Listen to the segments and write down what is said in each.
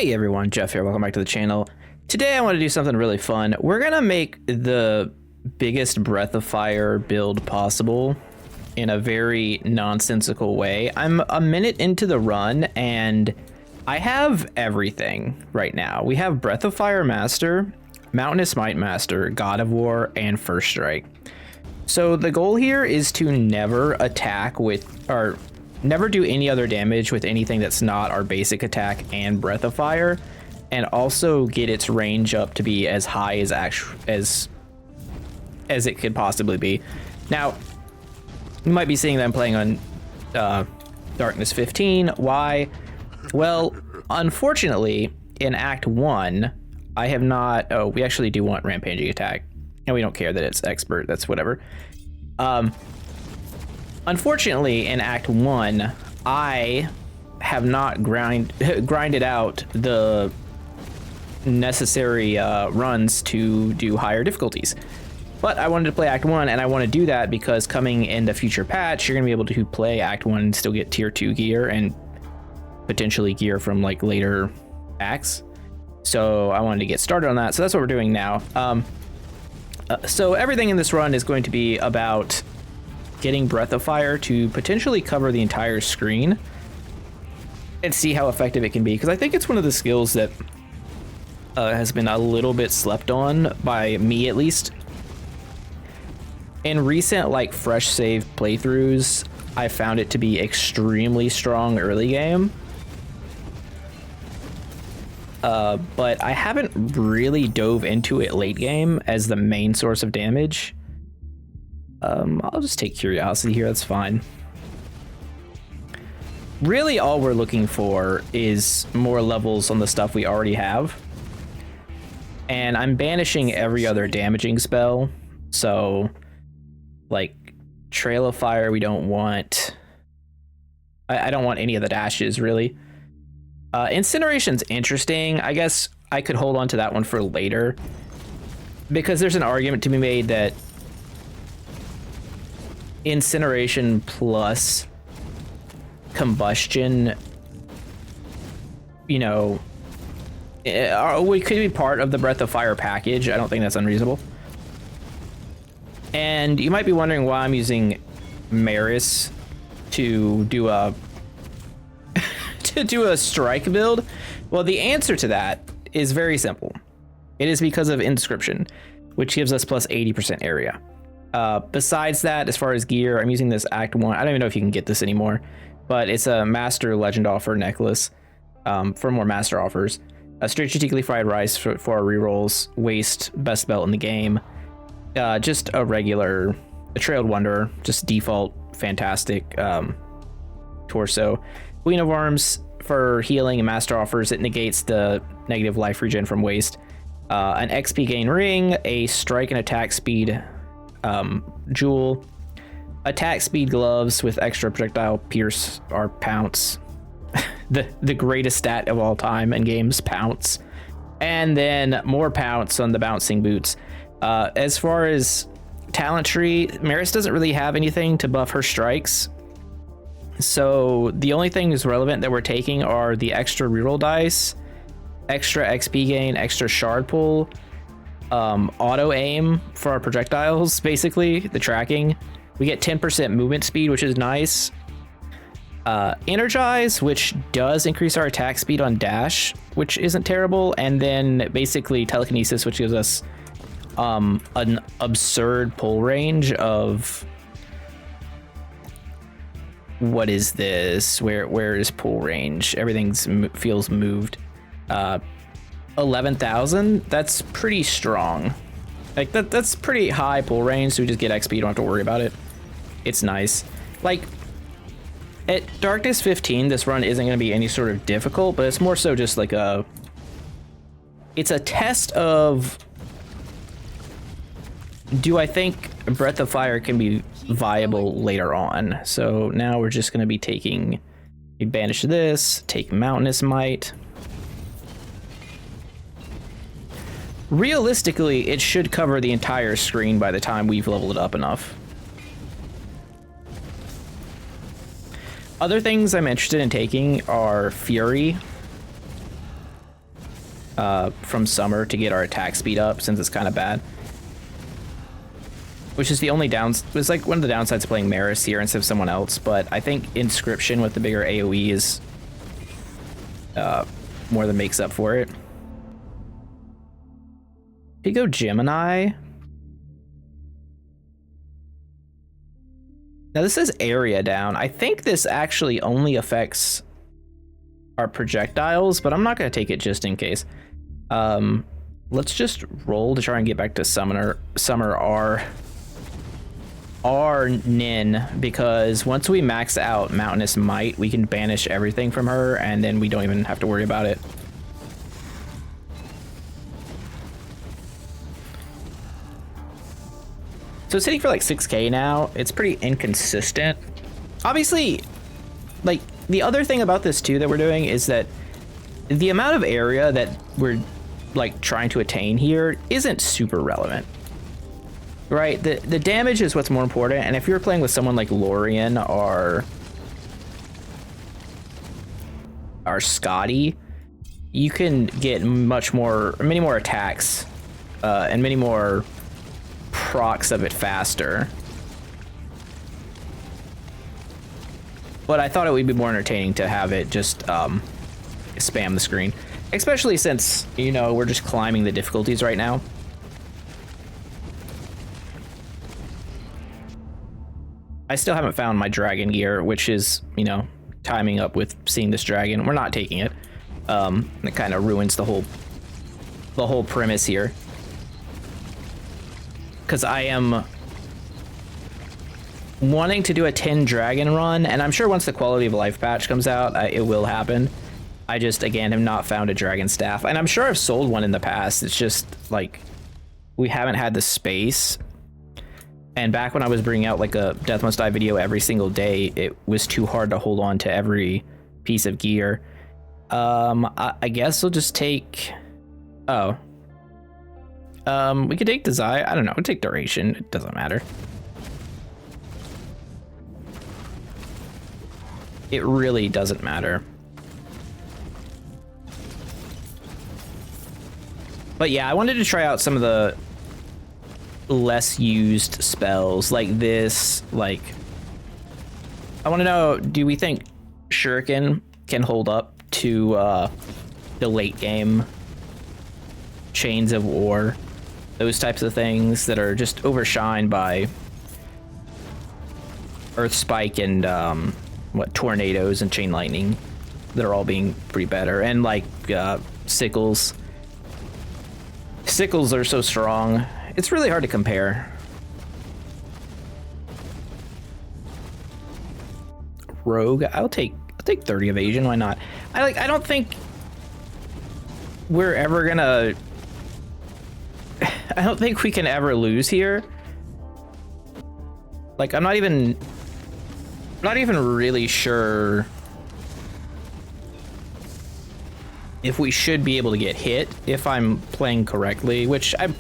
Hey everyone, Jeff here. Welcome back to the channel. Today I want to do something really fun. We're gonna make the biggest Breath of Fire build possible in a very nonsensical way. I'm a minute into the run and I have everything right now. We have Breath of Fire Master, Mountainous Might Master, God of War, and First Strike. So the goal here is to never attack with, or never do any other damage with anything that's not our basic attack and Breath of Fire, and also get its range up to be as high as it could possibly be. Now, you might be seeing that I'm playing on Darkness 15. Why? Well, unfortunately, in Act 1, I have not... Oh, we actually do want Rampaging Attack, and we don't care that it's Expert. That's whatever. Unfortunately, in Act 1, I have not grinded out the necessary runs to do higher difficulties. But I wanted to play Act 1, and I want to do that because coming in the future patch, you're going to be able to play Act 1 and still get Tier 2 gear and potentially gear from like later acts. So I wanted to get started on that. So that's what we're doing now. So everything in this run is going to be about getting Breath of Fire to potentially cover the entire screen and see how effective it can be, because I think it's one of the skills that has been a little bit slept on by me, at least. In recent like fresh save playthroughs, I found it to be extremely strong early game, but I haven't really dove into it late game as the main source of damage. I'll just take Curiosity here, that's fine. Really all we're looking for is more levels on the stuff we already have. And I'm banishing every other damaging spell. So, like, Trail of Fire we don't want. I don't want any of the dashes, really. Incineration's interesting. I guess I could hold on to that one for later, because there's an argument to be made that Incineration plus combustion, you know, we could be part of the Breath of Fire package. I don't think that's unreasonable. And you might be wondering why I'm using Maris to do a strike build. Well, the answer to that is very simple. It is because of Inscription, which gives us plus 80% area. Besides that, as far as gear, I'm using this Act 1. I don't even know if you can get this anymore, but it's a Master Legend Offer necklace for more Master offers. A strategically fried rice for our rerolls, waist, best belt in the game. Just a regular, a Trailed Wanderer, just default, fantastic torso. Queen of Arms for healing and Master offers. It negates the negative life regen from waste. An XP gain ring, a strike and attack speed jewel, attack speed gloves with extra projectile pierce or pounce, the greatest stat of all time in games, pounce, and then more pounce on the bouncing boots. As far as talent tree, Maris doesn't really have anything to buff her strikes, so the only things relevant that we're taking are the extra reroll dice, extra XP gain, extra shard pull, auto aim for our projectiles, basically the tracking. We get 10% movement speed, which is nice. Energize, which does increase our attack speed on dash, which isn't terrible. And then basically telekinesis, which gives us an absurd pull range of, what is this? Where is pull range? Everything's feels moved. 11,000. That's pretty strong. Like that's pretty high pull range, so we just get XP, you don't have to worry about it. It's nice. Like at Darkness 15, this run isn't going to be any sort of difficult, but it's more so just like it's a test of, do I think Breath of Fire can be viable later on? So now we're just going to be taking, we banish this, take Mountainous Might. Realistically, it should cover the entire screen by the time we've leveled it up enough. Other things I'm interested in taking are Fury, from summer to get our attack speed up, since it's kind of bad. Which is the only it's like one of the downsides of playing Maris here instead of someone else, but I think Inscription with the bigger AOE is more than makes up for it. Could go Gemini. Now this is area down. I think this actually only affects our projectiles, but I'm not going to take it just in case. Let's just roll to try and get back to Summer R Nin, because once we max out Mountainous Might, we can banish everything from her, and then we don't even have to worry about it. So it's hitting for like 6k now. It's pretty inconsistent. Obviously, like, the other thing about this too that we're doing is that the amount of area that we're like trying to attain here isn't super relevant. Right, the damage is what's more important, and if you're playing with someone like Lorien or Scotty, you can get many more attacks, and many more procs of it faster. But I thought it would be more entertaining to have it just spam the screen, especially since, you know, we're just climbing the difficulties right now. I still haven't found my dragon gear, which is, you know, timing up with seeing this dragon. We're not taking it. It kind of ruins the whole premise here. Because I am wanting to do a 10 dragon run, and I'm sure once the quality of life patch comes out, it will happen. I just, again, have not found a dragon staff, and I'm sure I've sold one in the past. It's just like we haven't had the space. And back when I was bringing out like a Death Must Die video every single day, it was too hard to hold on to every piece of gear. I guess we'll just take... Oh. We could take Desire. I don't know. We'll take Duration. It doesn't matter. It really doesn't matter. But yeah, I wanted to try out some of the less used spells like this. Like, I want to know, do we think Shuriken can hold up to the late game Chains of War, those types of things that are just overshined by Earth Spike and tornadoes and Chain Lightning that are all being pretty better, and like sickles are so strong. It's really hard to compare. Rogue, I'll take 30 evasion. Why not? I don't think we're ever gonna. I don't think we can ever lose here. Like, I'm not even really sure if we should be able to get hit if I'm playing correctly, which I'm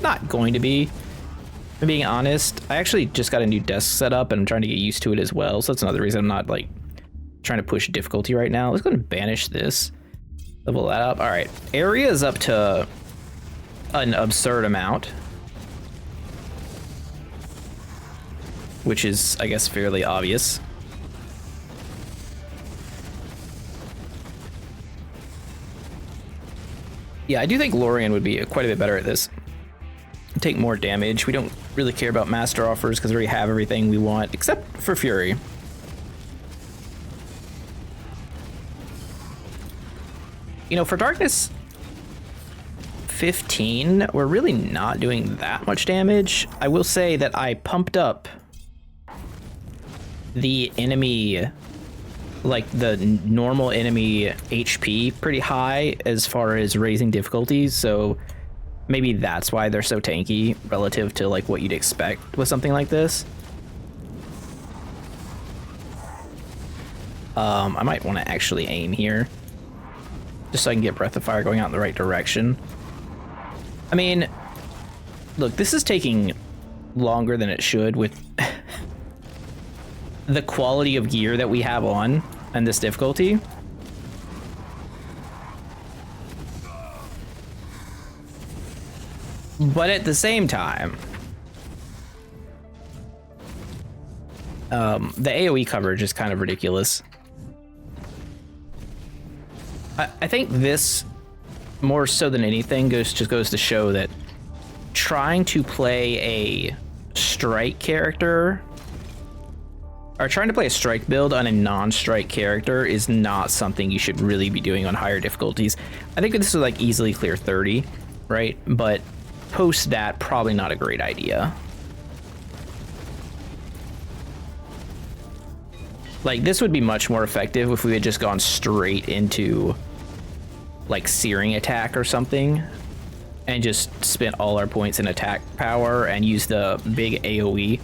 not going to be. If I'm being honest, I actually just got a new desk set up and I'm trying to get used to it as well. So that's another reason I'm not like trying to push difficulty right now. Let's go and banish this. Level that up. All right, area is up to an absurd amount, which is, I guess, fairly obvious. Yeah, I do think Lorien would be quite a bit better at this. Take more damage. We don't really care about master offers because we already have everything we want, except for Fury. You know, for Darkness 15, we're really not doing that much damage. I will say that I pumped up the enemy, like the normal enemy HP pretty high as far as raising difficulties, so maybe that's why they're so tanky relative to like what you'd expect with something like this. I might want to actually aim here just so I can get Breath of Fire going out in the right direction. I mean, look, this is taking longer than it should with the quality of gear that we have on and this difficulty. But at the same time, the AOE coverage is kind of ridiculous. I think this, more so than anything, just goes to show that trying to play a strike character, or trying to play a strike build on a non-strike character, is not something you should really be doing on higher difficulties. I think this is like easily clear 30, right? But post that, probably not a great idea. Like, this would be much more effective if we had just gone straight into like searing attack or something and just spent all our points in attack power and used the big AOE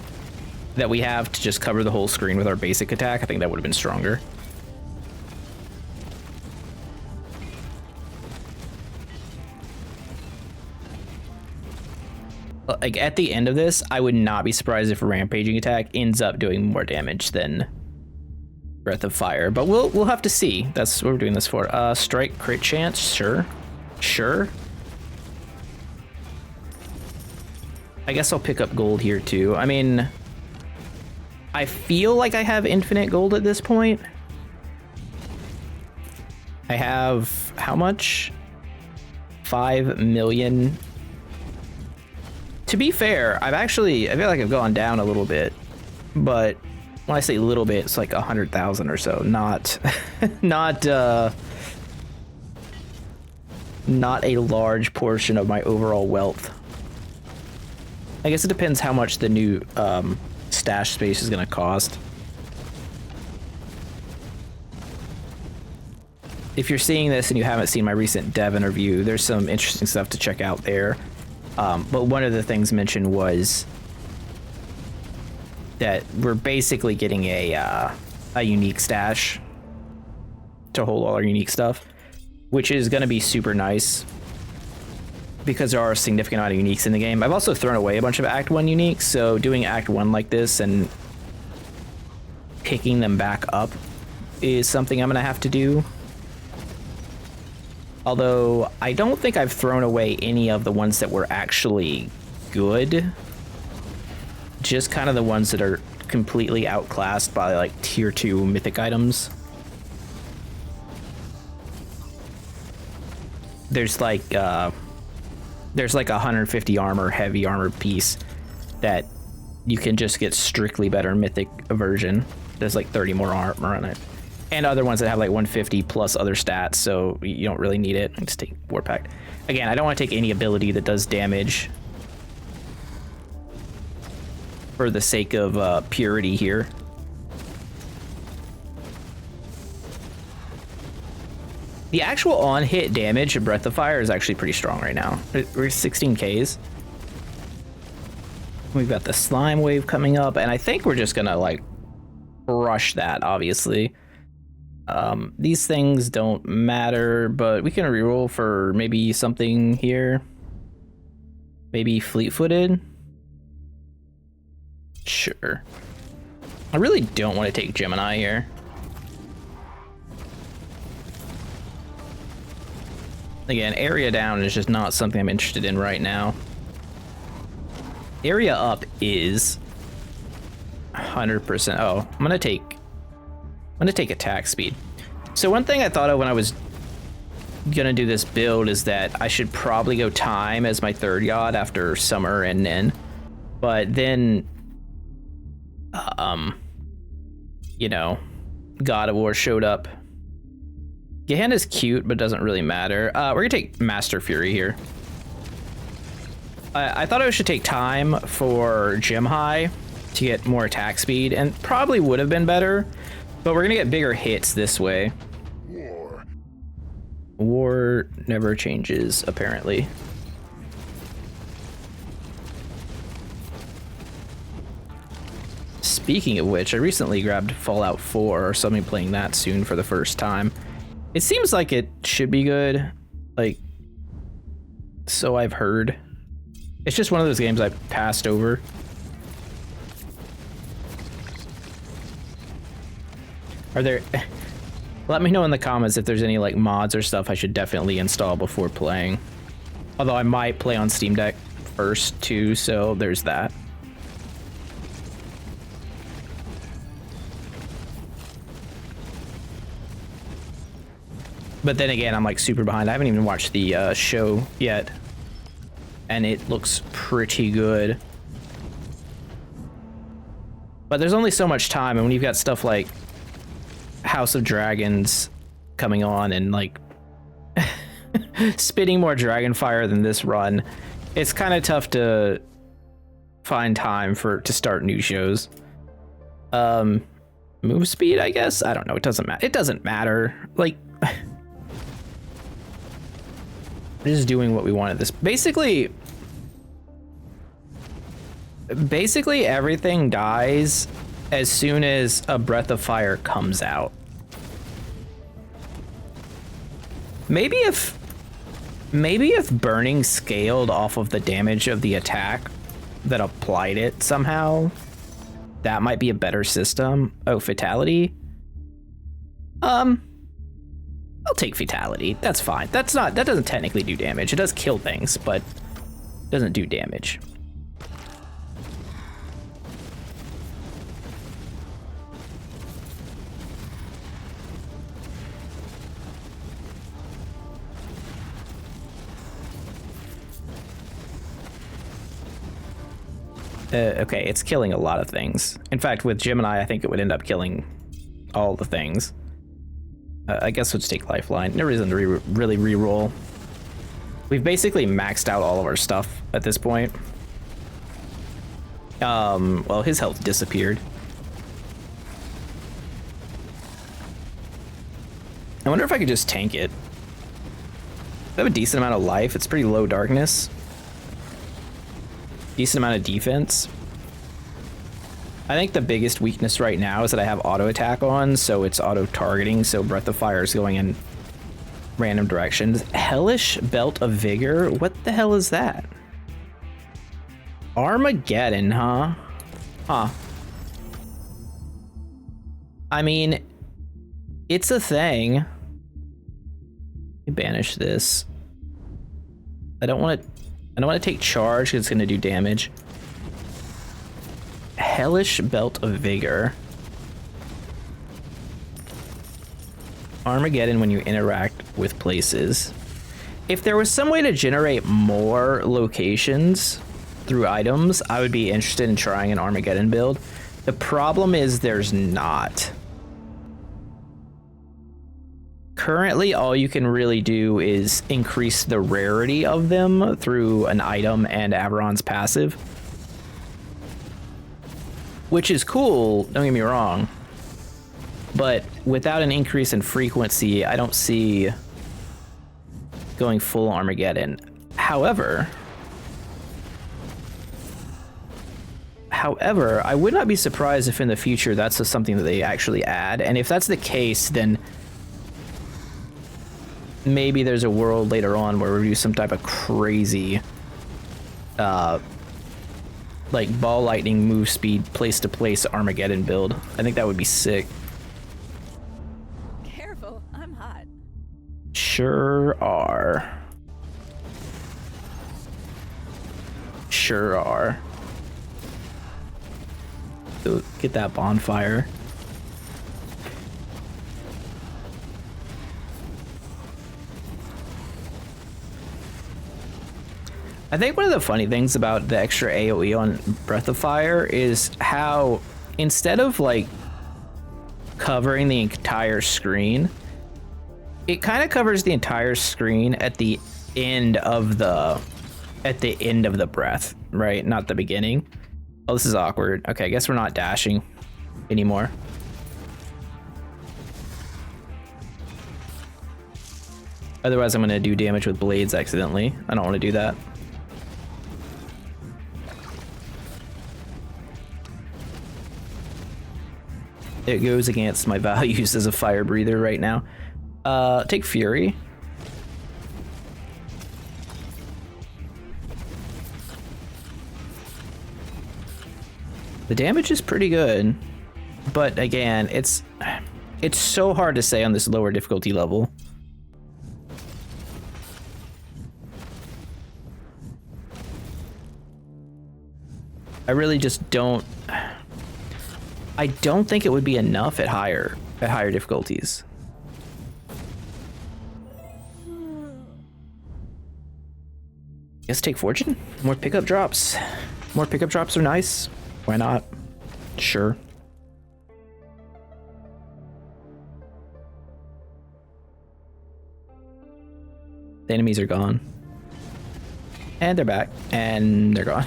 that we have to just cover the whole screen with our basic attack. I think that would have been stronger. Like, at the end of this, I would not be surprised if a rampaging attack ends up doing more damage than Breath of Fire, but we'll have to see. That's what we're doing this for. Strike crit chance, sure. I guess I'll pick up gold here too. I mean, I feel like I have infinite gold at this point. I have how much? 5 million. To be fair, I feel like I've gone down a little bit, but when I say a little bit, it's like 100,000 or so, not not a large portion of my overall wealth. I guess it depends how much the new stash space is going to cost. If you're seeing this and you haven't seen my recent dev interview, there's some interesting stuff to check out there. But one of the things mentioned was that we're basically getting a unique stash to hold all our unique stuff, which is going to be super nice because there are a significant amount of uniques in the game. I've also thrown away a bunch of Act 1 uniques, so doing Act 1 like this and picking them back up is something I'm going to have to do. Although I don't think I've thrown away any of the ones that were actually good. Just kind of the ones that are completely outclassed by like tier 2 mythic items. There's like 150 armor, heavy armor piece that you can just get strictly better mythic version. There's like 30 more armor on it. And other ones that have like 150 plus other stats, so you don't really need it. Just take War Pact. Again, I don't want to take any ability that does damage for the sake of purity here. The actual on-hit damage of Breath of Fire is actually pretty strong right now. We're 16Ks. We've got the slime wave coming up, and I think we're just gonna like rush that, obviously. These things don't matter, but we can reroll for maybe something here. Maybe fleet-footed. Sure. I really don't want to take Gemini here. Again, area down is just not something I'm interested in right now. Area up is 100%. Oh, I'm gonna take attack speed. So one thing I thought of when I was gonna do this build is that I should probably go time as my third god after Summer and Nin, but then you know, God of War showed up. Gehenna's cute, but doesn't really matter. We're gonna take Master Fury here. I thought I should take time for Gem High to get more attack speed, and probably would have been better, but we're gonna get bigger hits this way. War never changes, apparently. Speaking of which, I recently grabbed Fallout 4, so I'll be playing that soon for the first time. It seems like it should be good, like, so I've heard. It's just one of those games I've passed over. Are there... Let me know in the comments if there's any like mods or stuff I should definitely install before playing. Although I might play on Steam Deck first too, so there's that. But then again, I'm like super behind. I haven't even watched the show yet, and it looks pretty good. But there's only so much time, and when you've got stuff like House of Dragons coming on and like spitting more dragon fire than this run, it's kind of tough to find time to start new shows. Move speed, I guess. I don't know. It doesn't matter. It doesn't matter. Like, we're just doing what we want at this. Basically everything dies as soon as a breath of fire comes out. Maybe if burning scaled off of the damage of the attack that applied it somehow, that might be a better system. Oh, fatality. I'll take fatality. That's fine. That doesn't technically do damage. It does kill things, but it doesn't do damage. Okay, it's killing a lot of things. In fact, with Gemini, I think it would end up killing all the things. I guess we'll just take Lifeline. No reason to really re-roll. We've basically maxed out all of our stuff at this point. Well, his health disappeared. I wonder if I could just tank it. I have a decent amount of life. It's pretty low darkness. Decent amount of defense. I think the biggest weakness right now is that I have auto attack on, so it's auto targeting, so Breath of Fire is going in random directions. Hellish Belt of Vigor? What the hell is that? Armageddon, huh? Huh. I mean, it's a thing. Let me banish this. I don't want to take charge because it's going to do damage. Hellish Belt of Vigor. Armageddon when you interact with places. If there was some way to generate more locations through items, I would be interested in trying an Armageddon build. The problem is there's not. Currently, all you can really do is increase the rarity of them through an item and Averon's passive. Which is cool, don't get me wrong. But without an increase in frequency, I don't see going full Armageddon. However, I would not be surprised if in the future that's just something that they actually add. And if that's the case, then maybe there's a world later on where we do some type of crazy like ball lightning move speed place to place Armageddon build. I think that would be sick. Careful, I'm hot. Sure are. Sure are. So get that bonfire. I think one of the funny things about the extra AOE on Breath of Fire is how instead of like covering the entire screen, it kind of covers the entire screen at the end of the breath, right? Not the beginning. Oh, this is awkward. Okay, I guess we're not dashing anymore. Otherwise, I'm going to do damage with blades accidentally. I don't want to do that. It goes against my values as a fire breather right now. Take Fury. The damage is pretty good, but again, it's so hard to say on this lower difficulty level. I really just don't. I don't think it would be enough at higher difficulties. Guess take fortune. More pickup drops. More pickup drops are nice. Why not? Sure. The enemies are gone. And they're back. And they're gone.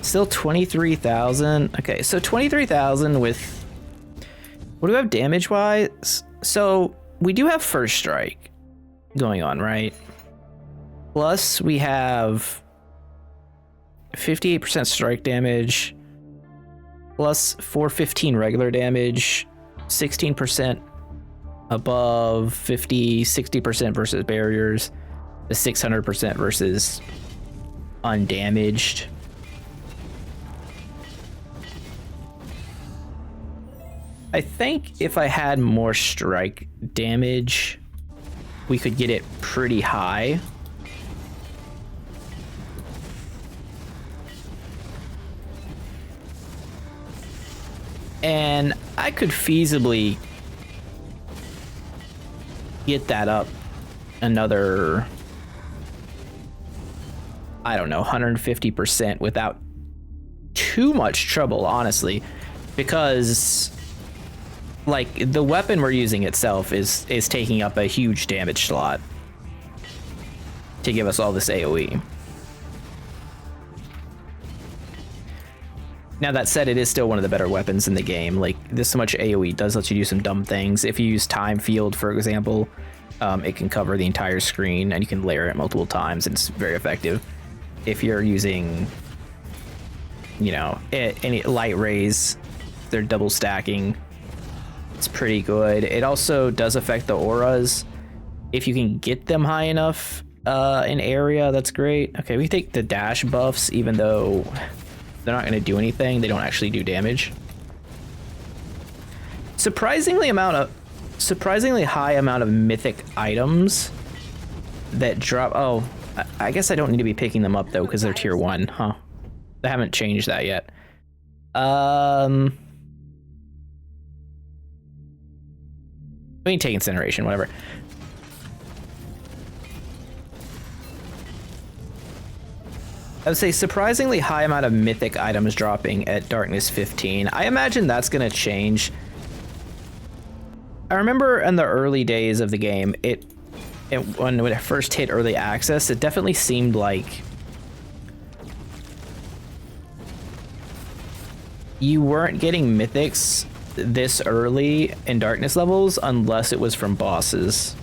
Still 23,000. Okay, so 23,000 with... What do we have damage-wise? So, we do have first strike going on, right? Plus, we have 58% strike damage. Plus 415 regular damage. 16% above 50, 60% versus barriers. The 600% versus undamaged. I think if I had more strike damage, we could get it pretty high. And I could feasibly get that up another, I don't know, 150% without too much trouble, honestly, because like the weapon we're using itself is taking up a huge damage slot to give us all this AOE. Now that said, it is still one of the better weapons in the game. Like, this much AoE does let you do some dumb things. If you use Time Field, for example, it can cover the entire screen and you can layer it multiple times and it's very effective. If you're using, you know, any light rays, they're double stacking. It's pretty good. It also does affect the auras. If you can get them high enough in area, that's great. Okay, we take the dash buffs, even though they're not going to do anything. They don't actually do damage. Surprisingly high amount of mythic items that drop. Oh, I guess I don't need to be picking them up though because they're tier 1, huh? They haven't changed that yet. We can take incineration, whatever. I would say surprisingly high amount of mythic items dropping at darkness 15. I imagine that's gonna change. I remember in the early days of the game, when it first hit early access, it definitely seemed like you weren't getting mythics this early in darkness levels unless it was from bosses.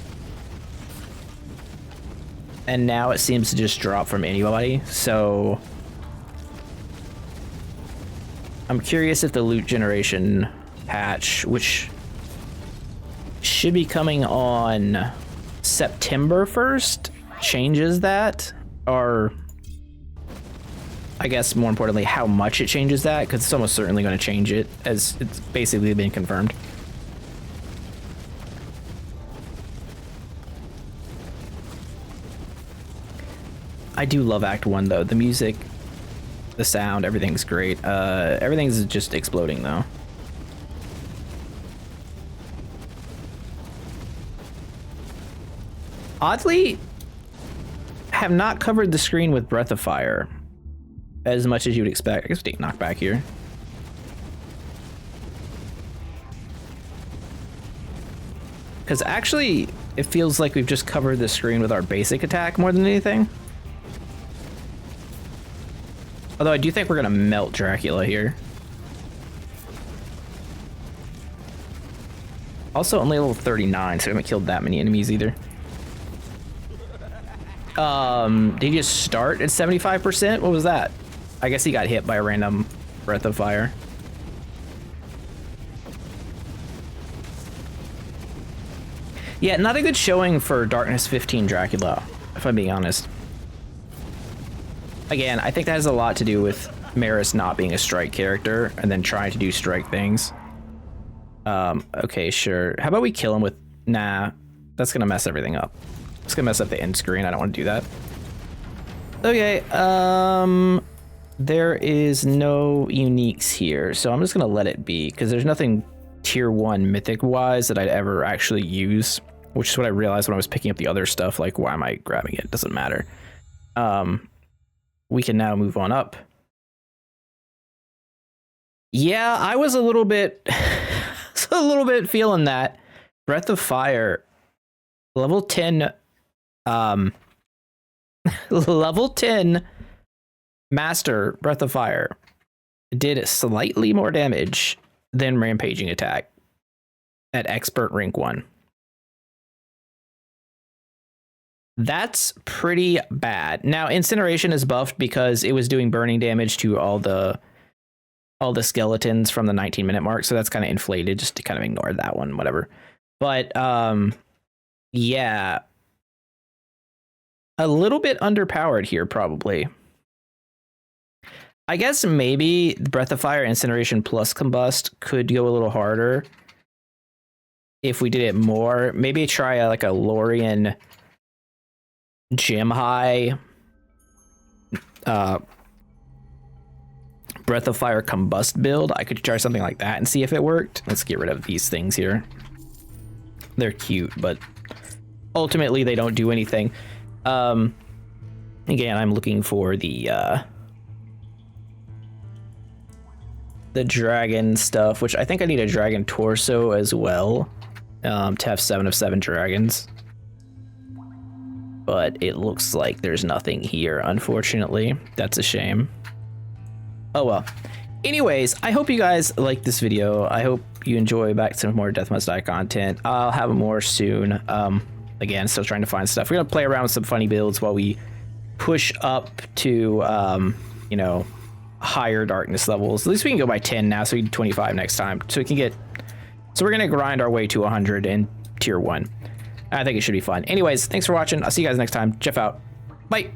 And now it seems to just drop from anybody, so I'm curious if the loot generation patch, which should be coming on September 1st, changes that, or I guess more importantly, how much it changes that, because it's almost certainly going to change it, as it's basically been confirmed. I do love Act 1 though. The music, the sound, everything's great. Everything's just exploding though. Oddly, have not covered the screen with Breath of Fire as much as you would expect. I guess we take knockback here. Because actually, it feels like we've just covered the screen with our basic attack more than anything. Although I do think we're gonna melt Dracula here. Also only level 39, so we haven't killed that many enemies either. Did he just start at 75%? What was that? I guess he got hit by a random Breath of Fire. Yeah, not a good showing for Darkness 15 Dracula, if I'm being honest. Again, I think that has a lot to do with Maris not being a strike character and then trying to do strike things. Okay, sure. How about we kill him with... Nah, that's gonna mess everything up. It's gonna mess up the end screen. I don't want to do that. Okay, there is no uniques here, so I'm just gonna let it be because there's nothing tier 1 mythic wise that I'd ever actually use, which is what I realized when I was picking up the other stuff. Like, why am I grabbing it? It doesn't matter. We can now move on up. Yeah, I was a little bit feeling that. Breath of Fire, level 10, level 10 Master Breath of Fire did slightly more damage than Rampaging Attack at Expert Rank 1. That's pretty bad. Now, Incineration is buffed because it was doing burning damage to all the skeletons from the 19-minute mark, so that's kind of inflated. Just to kind of ignore that one, whatever. But yeah, a little bit underpowered here, probably. I guess maybe Breath of Fire, Incineration plus Combust could go a little harder if we did it more. Maybe try like a Lorien Gem High Breath of Fire Combust build. I could try something like that and see if it worked. Let's get rid of these things here. They're cute, but ultimately they don't do anything. Again, I'm looking for the dragon stuff, which I think I need a dragon torso as well, to have 7 of 7 dragons. But it looks like there's nothing here, unfortunately. That's a shame. Oh well. Anyways, I hope you guys liked this video. I hope you enjoy back some more Death Must Die content. I'll have more soon. Again, still trying to find stuff. We're gonna play around with some funny builds while we push up to, you know, higher darkness levels. At least we can go by 10 now, so we can do 25 next time. So we can get. So we're gonna grind our way to 100 in tier 1. I think it should be fun. Anyways, thanks for watching. I'll see you guys next time. Jeff out. Bye.